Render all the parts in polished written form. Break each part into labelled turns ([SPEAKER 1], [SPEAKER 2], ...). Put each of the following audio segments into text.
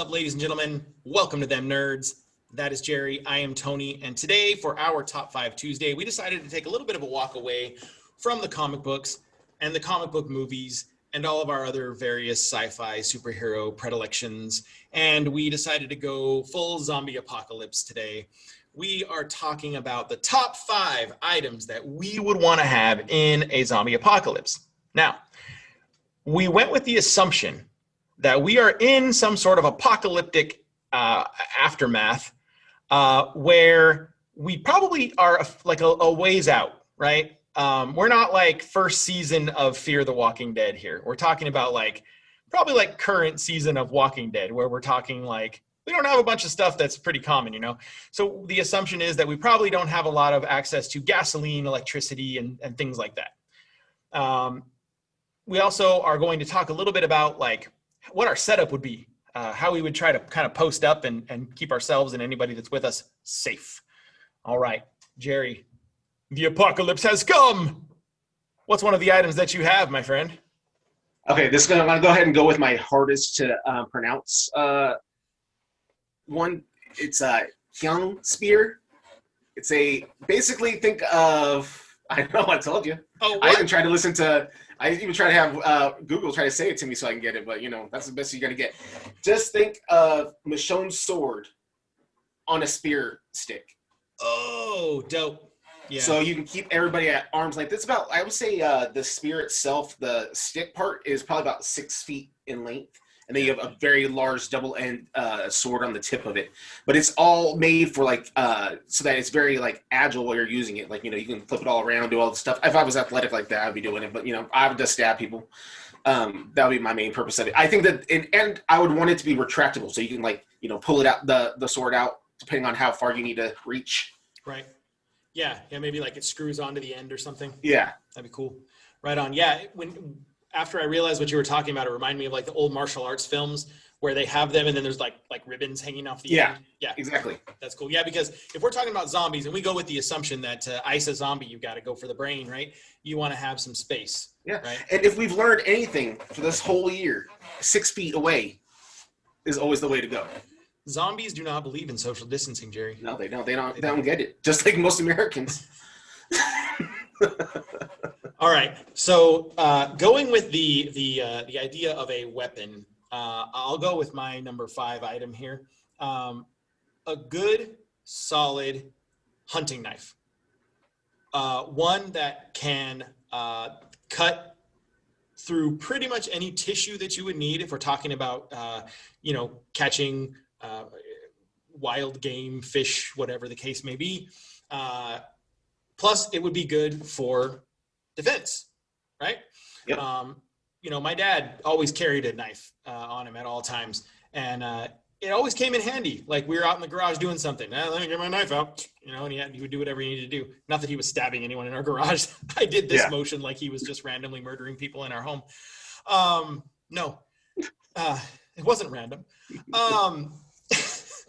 [SPEAKER 1] up, ladies and gentlemen? Welcome to Them Nerds. That is Jerry. I am Tony. And today, for our Top 5 Tuesday, we decided to take a little bit of a walk away from the comic books and the comic book movies and all of our other various sci-fi superhero predilections. And we decided to go full zombie apocalypse today. We are talking about the top 5 items that we would want to have in a zombie apocalypse. Now, we went with the assumption that we are in some sort of apocalyptic aftermath where we probably are like a ways out, right? We're not like first season of Fear the Walking Dead here. We're talking about probably like current season of Walking Dead, where we're talking like we don't have a bunch of stuff that's pretty common, you know? So the assumption is that we probably don't have a lot of access to gasoline, electricity, and things like that. We also are going to talk a little bit about like what our setup would be, how we would try to kind of post up and keep ourselves and anybody that's with us safe. All right, Jerry, the apocalypse has come. What's one of the items that you have, my friend?
[SPEAKER 2] Okay, I'm going to go ahead and go with my hardest to pronounce one. It's a Hyung spear. It's basically think of, I know I told you.
[SPEAKER 1] Oh, what?
[SPEAKER 2] I even try to have Google try to say it to me so I can get it, but that's the best you're gonna get. Just think of Michonne's sword on a spear stick.
[SPEAKER 1] Oh, dope. Yeah.
[SPEAKER 2] So you can keep everybody at arm's length. It's about, I would say, the spear itself, the stick part is probably about 6 feet in length. And then you have a very large double end sword on the tip of it. But it's all made for so that it's very agile while you're using it. You can flip it all around, do all the stuff. If I was athletic like that, I'd be doing it. But I would just stab people. That would be my main purpose of it. I think that, and I would want it to be retractable, so you can pull it out, the sword out, depending on how far you need to reach.
[SPEAKER 1] Right. Yeah. Maybe it screws onto the end or something.
[SPEAKER 2] Yeah.
[SPEAKER 1] That'd be cool. Right on. Yeah. After I realized what you were talking about, it reminded me of the old martial arts films where they have them and then there's like ribbons hanging off the end. Yeah,
[SPEAKER 2] exactly.
[SPEAKER 1] That's cool. Yeah, because if we're talking about zombies and we go with the assumption that to ice a zombie, you've got to go for the brain, right? You want to have some space.
[SPEAKER 2] Yeah.
[SPEAKER 1] Right?
[SPEAKER 2] And if we've learned anything for this whole year, 6 feet away is always the way to go.
[SPEAKER 1] Zombies do not believe in social distancing, Jerry.
[SPEAKER 2] No, they don't. They don't get it. Just like most Americans.
[SPEAKER 1] All right. So going with the idea of a weapon, I'll go with my number 5 item here. A good, solid hunting knife. One that can cut through pretty much any tissue that you would need if we're talking about, catching wild game, fish, whatever the case may be. Plus, it would be good for defense, right?
[SPEAKER 2] Yep.
[SPEAKER 1] My dad always carried a knife on him at all times, and it always came in handy. Like we were out in the garage doing something. Let me get my knife out, and he would do whatever he needed to do. Not that he was stabbing anyone in our garage. I did this motion like he was just randomly murdering people in our home. No, it wasn't random.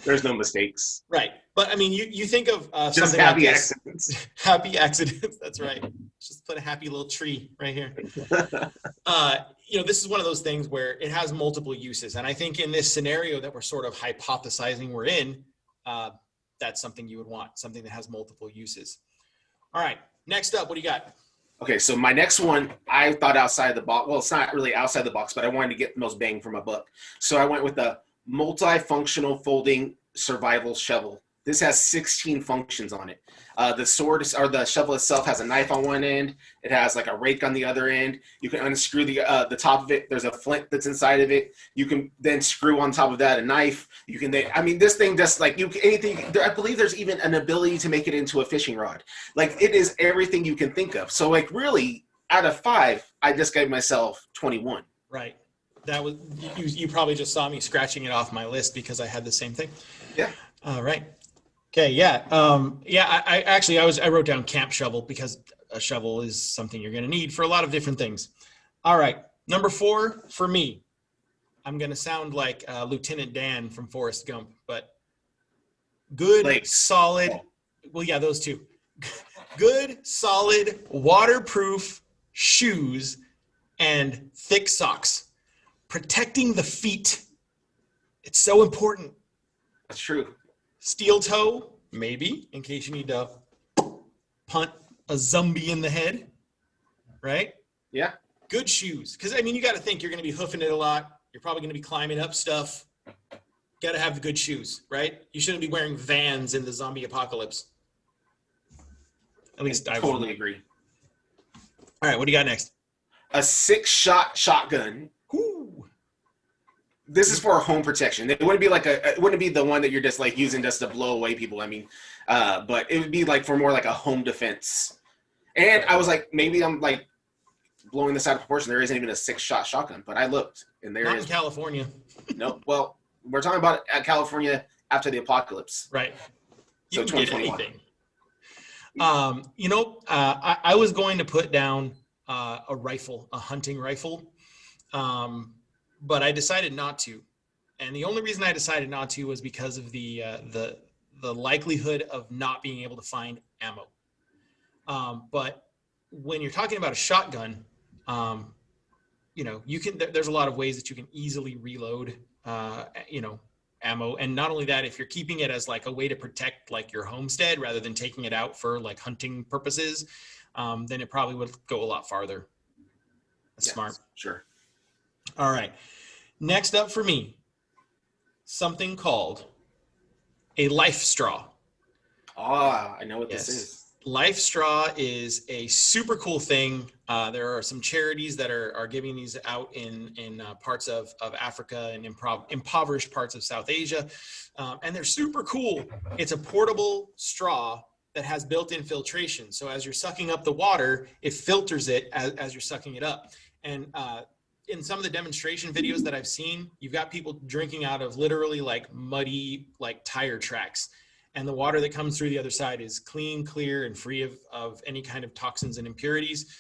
[SPEAKER 2] There's no mistakes.
[SPEAKER 1] Right. But I mean, you think of
[SPEAKER 2] just
[SPEAKER 1] something
[SPEAKER 2] happy
[SPEAKER 1] like this.
[SPEAKER 2] accidents.
[SPEAKER 1] Happy accidents. That's right. Just put a happy little tree right here. This is one of those things where it has multiple uses. And I think in this scenario that we're sort of hypothesizing we're in, that's something you would want, something that has multiple uses. All right. Next up, what do you got?
[SPEAKER 2] Okay, so my next one, I thought outside the box. Well, it's not really outside the box, but I wanted to get the most bang for my buck. So I went with the multifunctional folding survival shovel. This has 16 functions on it. The sword or the shovel itself has a knife on one end. It has a rake on the other end. You can unscrew the top of it. There's a flint that's inside of it. You can then screw on top of that a knife. You can then, this thing just anything. I believe there's even an ability to make it into a fishing rod. It is everything you can think of. So really, out of 5, I just gave myself 21.
[SPEAKER 1] Right. That was you probably just saw me scratching it off my list because I had the same thing.
[SPEAKER 2] Yeah.
[SPEAKER 1] All right. Okay. Yeah. I wrote down camp shovel because a shovel is something you're going to need for a lot of different things. All right. Number 4 for me, I'm going to sound like Lieutenant Dan from Forrest Gump, but good, solid. Well, yeah, those two. Good, solid, waterproof shoes and thick socks. Protecting the feet It's so important.
[SPEAKER 2] That's true.
[SPEAKER 1] Steel toe, maybe, in case you need to punt a zombie in the head, right?
[SPEAKER 2] Yeah.
[SPEAKER 1] Good shoes. Because, I mean, you got to think you're going to be hoofing it a lot. You're probably going to be climbing up stuff. Got to have the good shoes, right? You shouldn't be wearing Vans in the zombie apocalypse. At least I
[SPEAKER 2] totally agree.
[SPEAKER 1] All right, what do you got next?
[SPEAKER 2] A 6-shot shotgun.
[SPEAKER 1] Ooh.
[SPEAKER 2] This is for home protection. It wouldn't be like it wouldn't be the one that you're just like using just to blow away people. I mean, but it would be like for more like a home defense. And I was like, maybe I'm like blowing this out of proportion. There isn't even a 6-shot shotgun, but I looked and there
[SPEAKER 1] Not
[SPEAKER 2] is.
[SPEAKER 1] in California.
[SPEAKER 2] No, well, we're talking about California after the apocalypse.
[SPEAKER 1] Right.
[SPEAKER 2] So
[SPEAKER 1] You can get
[SPEAKER 2] 2021.
[SPEAKER 1] anything. I was going to put down a rifle, a hunting rifle, but I decided not to. And the only reason I decided not to was because of the likelihood of not being able to find ammo. But when you're talking about a shotgun, you can. There's a lot of ways that you can easily reload, ammo. And not only that, if you're keeping it as like a way to protect like your homestead rather than taking it out for like hunting purposes, then it probably would go a lot farther. That's smart.
[SPEAKER 2] Sure.
[SPEAKER 1] All right. Next up for me, something called a life straw.
[SPEAKER 2] I know what this is.
[SPEAKER 1] Life straw is a super cool thing. There are some charities that are giving these out in parts of Africa and impoverished parts of South Asia. And they're super cool. It's a portable straw that has built-in filtration. So as you're sucking up the water, it filters it as you're sucking it up. And in some of the demonstration videos that I've seen, you've got people drinking out of literally like muddy, like tire tracks. And the water that comes through the other side is clean, clear, and free of any kind of toxins and impurities.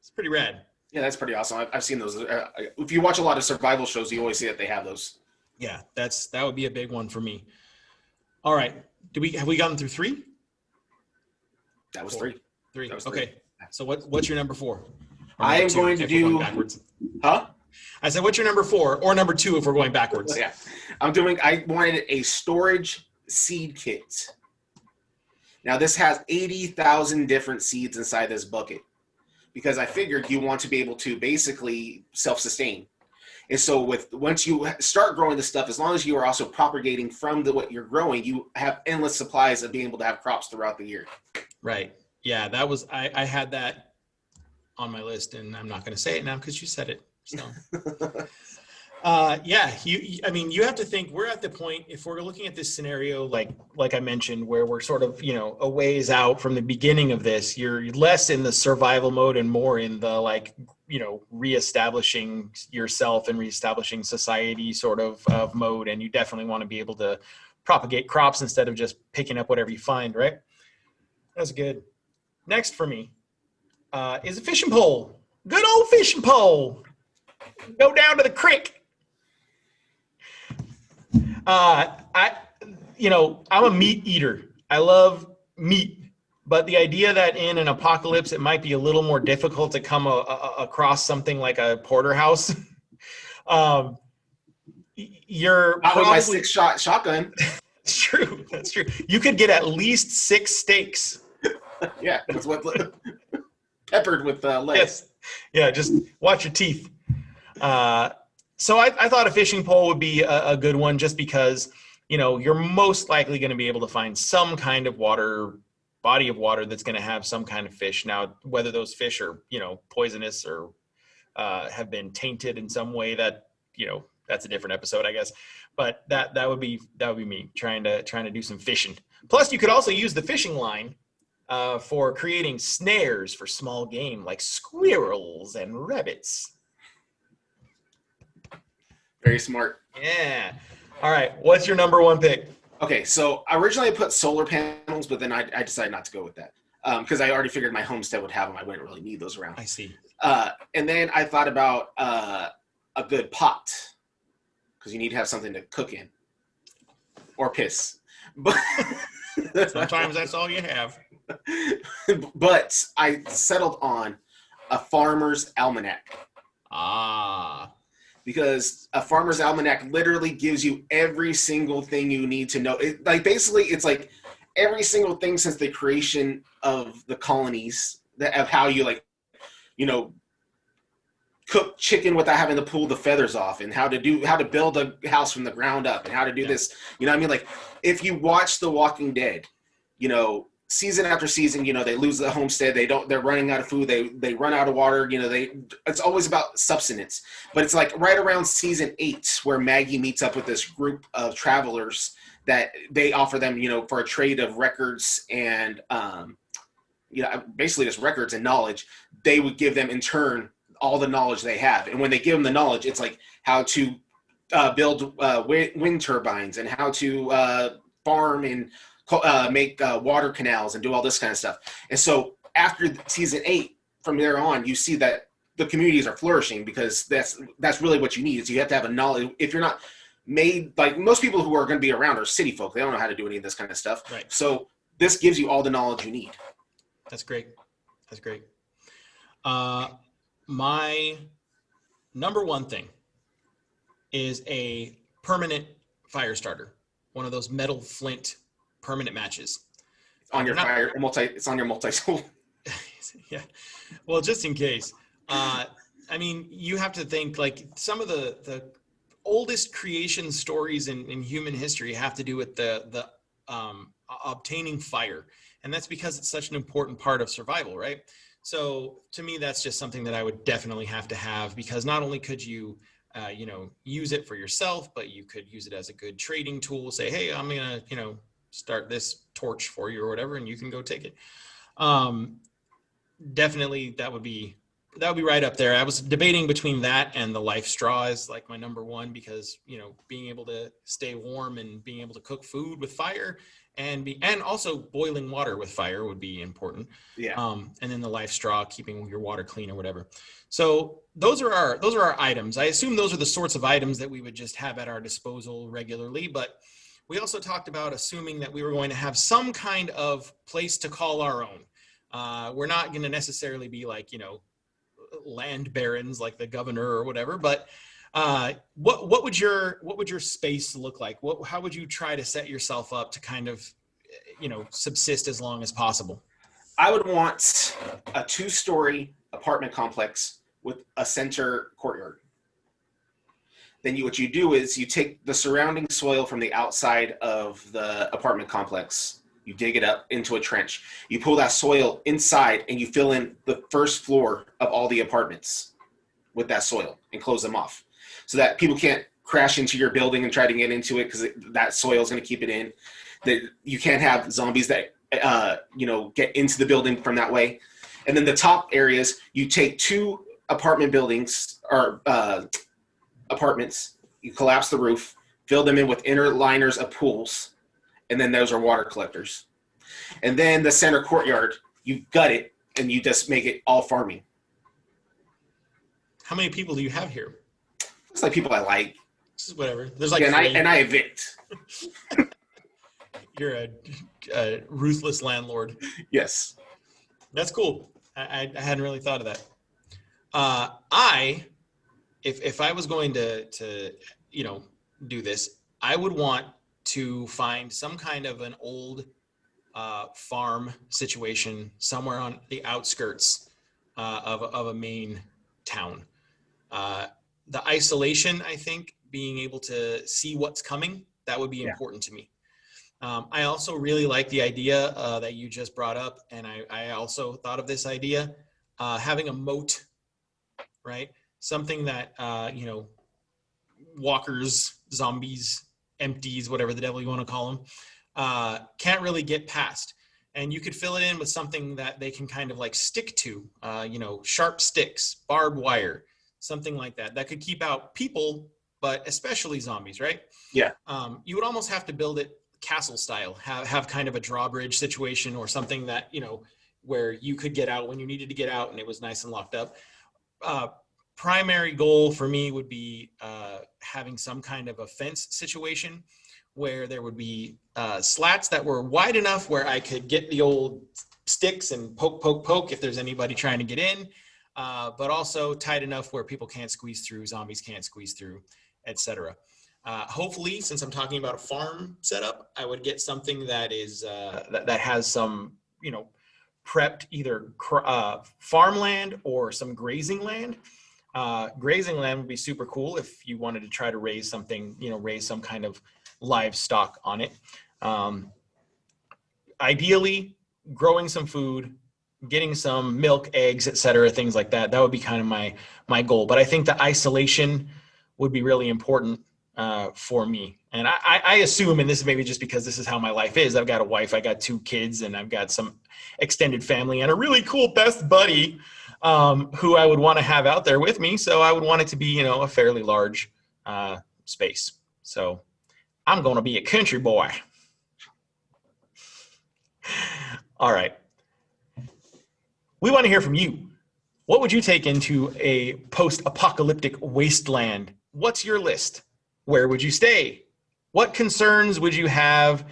[SPEAKER 1] It's pretty rad.
[SPEAKER 2] Yeah, that's pretty awesome. I've seen those. If you watch a lot of survival shows, you always see that they have those.
[SPEAKER 1] Yeah, that would be a big one for me. All right, have we gotten through 3?
[SPEAKER 2] That was 3.
[SPEAKER 1] 3.
[SPEAKER 2] That was
[SPEAKER 1] okay.
[SPEAKER 2] 3.
[SPEAKER 1] So what's your number 4?
[SPEAKER 2] I am going to do
[SPEAKER 1] backwards.
[SPEAKER 2] Huh?
[SPEAKER 1] I said, what's your number 4 or number 2 if we're going backwards?
[SPEAKER 2] Yeah, I wanted a storage seed kit. Now this has 80,000 different seeds inside this bucket because I figured you want to be able to basically self-sustain. And so once you start growing this stuff, as long as you are also propagating from what you're growing, you have endless supplies of being able to have crops throughout the year.
[SPEAKER 1] Right. Yeah, that was I had that on my list, and I'm not going to say it now because you said it. So. You have to think we're at the point, if we're looking at this scenario, like I mentioned, where we're sort of, a ways out from the beginning of this, you're less in the survival mode and more in the reestablishing yourself and reestablishing society sort of mode. And you definitely want to be able to propagate crops instead of just picking up whatever you find, right? That's good. Next for me is a fishing pole. Good old fishing pole. Go down to the creek. I'm a meat eater. I love meat, but the idea that in an apocalypse, it might be a little more difficult to come across something like a porterhouse. You're
[SPEAKER 2] not
[SPEAKER 1] probably
[SPEAKER 2] with my 6-shot shotgun.
[SPEAKER 1] That's true. That's true. You could get at least 6 steaks.
[SPEAKER 2] Yeah. That's what peppered with legs.
[SPEAKER 1] Yes. Yeah. Just watch your teeth. So I thought a fishing pole would be a good one just because, you're most likely going to be able to find some kind of body of water that's going to have some kind of fish. Now, whether those fish are, poisonous or have been tainted in some way, that, that's a different episode, I guess. But that would be me trying to do some fishing. Plus, you could also use the fishing line for creating snares for small game like squirrels and rabbits.
[SPEAKER 2] Very smart.
[SPEAKER 1] Yeah. All right. What's your number 1 pick?
[SPEAKER 2] Okay, so originally I put solar panels, but then I decided not to go with that because I already figured my homestead would have them. I wouldn't really need those around.
[SPEAKER 1] I see.
[SPEAKER 2] And then I thought about a good pot because you need to have something to cook in or piss. But
[SPEAKER 1] sometimes that's all you have.
[SPEAKER 2] But I settled on a farmer's almanac.
[SPEAKER 1] Ah.
[SPEAKER 2] because a farmer's almanac literally gives you every single thing you need to know. Basically, it's like every single thing since the creation of the colonies of how you you know, cook chicken without having to pull the feathers off, and how to build a house from the ground up, and how to do this. You know what I mean? Like, if you watch The Walking Dead, you know, season after season, you know, they lose the homestead, they're running out of food, they run out of water, you know, it's always about subsistence. But it's like right around season 8 where Maggie meets up with this group of travelers that they offer them, you know, for a trade of records and you know, basically just records and knowledge. They would give them in turn all the knowledge they have. And when they give them the knowledge, it's like how to build wind turbines, and how to farm and make water canals and do all this kind of stuff. And so after season 8, from there on, you see that the communities are flourishing, because that's really what you need. Is you have to have a knowledge. If you're not made, like, most people who are going to be around are city folk. They don't know how to do any of this kind of stuff.
[SPEAKER 1] Right.
[SPEAKER 2] So this gives you all the knowledge you need.
[SPEAKER 1] That's great. That's great. My number one thing is a permanent fire starter. One of those metal flint permanent matches.
[SPEAKER 2] It's on your it's on your multi-tool.
[SPEAKER 1] Yeah. Well, just in case. I mean, you have to think, like, some of the oldest creation stories in human history have to do with the obtaining fire. And that's because it's such an important part of survival, right? So to me, that's just something that I would definitely have to have, because not only could you, you know, use it for yourself, but you could use it as a good trading tool. Say, hey, I'm going to, you know, start this torch for you or whatever, and you can go take it. Definitely that would be right up there. I was debating between that and the life straw as like my number one, because, you know, being able to stay warm and being able to cook food with fire and also boiling water with fire would be important.
[SPEAKER 2] Yeah.
[SPEAKER 1] And then the life straw, keeping your water clean or whatever. So those are our items. I assume those are the sorts of items that we would just have at our disposal regularly, but we also talked about assuming that we were going to have some kind of place to call our own. We're not going to necessarily be like, you know, land barons like the governor or whatever, but what would your space look like? How would you try to set yourself up to kind of, you know, subsist as long as possible?
[SPEAKER 2] I would want a 2-story apartment complex with a center courtyard. Then what you do is you take the surrounding soil from the outside of the apartment complex, you dig it up into a trench, you pull that soil inside, and you fill in the first floor of all the apartments with that soil and close them off, so that people can't crash into your building and try to get into it, because that soil is going to keep it in. That you can't have zombies that you know, get into the building from that way. And then the top areas, you take 2 apartment buildings or apartments, you collapse the roof, fill them in with inner liners of pools, and then those are water collectors. And then the center courtyard, you gut it and you just make it all farming.
[SPEAKER 1] How many people do you have here?
[SPEAKER 2] It's like people I like.
[SPEAKER 1] Just whatever. There's like
[SPEAKER 2] and I evict.
[SPEAKER 1] You're a ruthless landlord.
[SPEAKER 2] Yes.
[SPEAKER 1] That's cool. I hadn't really thought of that. If I was going to you know, do this, I would want to find some kind of an old farm situation somewhere on the outskirts of a main town. The isolation, I think, being able to see what's coming, that would be important to me. I also really like the idea that you just brought up, and I also thought of this idea, having a moat, right? Something that, you know, walkers, zombies, empties, whatever the devil you want to call them, can't really get past. And you could fill it in with something that they can kind of like stick to, you know, sharp sticks, barbed wire, something like that. That could keep out people, but especially zombies, right?
[SPEAKER 2] Yeah.
[SPEAKER 1] You would almost have to build it castle style, have kind of a drawbridge situation or something that, you know, where you could get out when you needed to get out and it was nice and locked up. Primary goal for me would be having some kind of a fence situation where there would be slats that were wide enough where I could get the old sticks and poke if there's anybody trying to get in. but also tight enough where people can't squeeze through, zombies can't squeeze through, etc. Hopefully, since I'm talking about a farm setup, I would get something that is that has some, prepped either farmland or some grazing land. Grazing land would be super cool if you wanted to try to raise something, raise some kind of livestock on it. Ideally, growing some food, getting some milk, eggs, etc., things like that. That would be kind of my goal. But I think the isolation would be really important for me. And I assume, and this is maybe just because this is how my life is, I've got a wife, I got 2 kids, and I've got some extended family and a really cool best buddy who I would want to have out there with me. So I would want it to be, a fairly large space. So I'm going to be a country boy. All right. We want to hear from you. What would you take into a post-apocalyptic wasteland? What's your list? Where would you stay? What concerns would you have?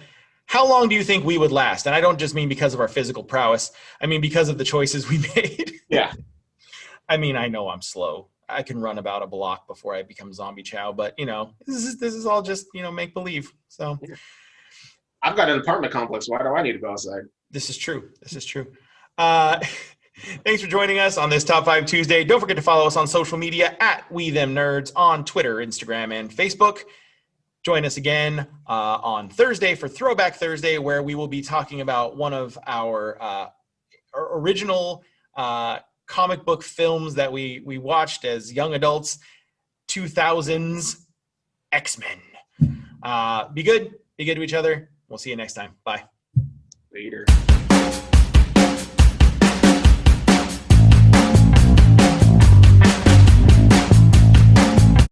[SPEAKER 1] How long do you think we would last? And I don't just mean because of our physical prowess. I mean because of the choices we made.
[SPEAKER 2] Yeah.
[SPEAKER 1] I mean, I know I'm slow. I can run about a block before I become zombie chow, but this is all just, make believe. So
[SPEAKER 2] I've got an apartment complex. Why do I need to go outside?
[SPEAKER 1] This is true. Thanks for joining us on this Top 5 Tuesday. Don't forget to follow us on social media at We Them Nerds on Twitter, Instagram, and Facebook. Join us again on Thursday for Throwback Thursday, where we will be talking about one of our original comic book films that we watched as young adults, 2000s X-Men. Be good to each other. We'll see you next time. Bye.
[SPEAKER 2] Later.